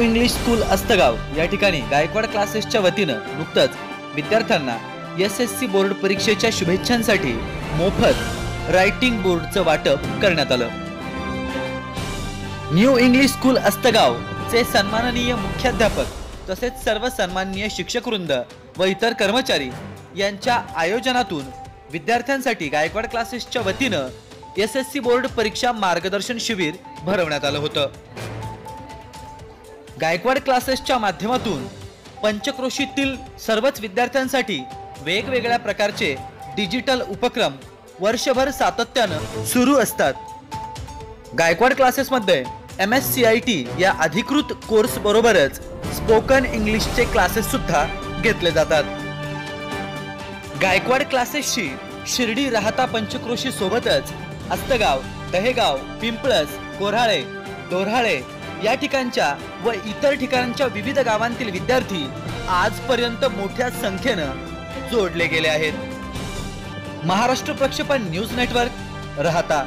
English school Astgaon या ठिकाणी गायकवाड क्लासेसच्या वतीनं नुकतंच विद्यार्थ्यांना SSC बोर्ड परीक्षेच्या शुभेच्छांसाठी मोफत रायटिंग बोर्डचं वाटप करण्यात आलं। न्यू इंग्लिश स्कूल अस्तगाव चे सन्माननीय मुख्याध्यापक तसेच सर्व सन्माननीय शिक्षकवृंद व इतर कर्मचारी यांच्या आयोजनातून विद्यार्थ्यांसाठी गायकवाड क्लासेसच्या वतीनं SSC बोर्ड परीक्षा मार्गदर्शन शिबिर भरवण्यात आलं होतं। गायकवाड क्लासेसच्या माध्यमातून पंचक्रोशीतील सर्वच विद्यार्थ्यांसाठी वेगवेगळ्या प्रकारचे डिजिटल उपक्रम वर्षभर सातत्यानं सुरू असतात। गायकवाड क्लासेसमध्ये MSCIT या अधिकृत कोर्स बरोबरच स्पोकन इंग्लिशचे क्लासेस सुद्धा घेतले जातात। गायकवाड क्लासेसची शिर्डी राहता पंचक्रोशी सोबतच अस्तगाव, दहेगाव, पिंपळस, कोऱ्हाळे, दोऱ्हाळे या ठिकाणच्या व इतर ठिकाणच्या विविध गावांतील विद्यार्थी आजपर्यंत मोठ्या संख्येनं जोडले गेले आहेत। महाराष्ट्र प्रक्षेपण न्यूज नेटवर्क राहता।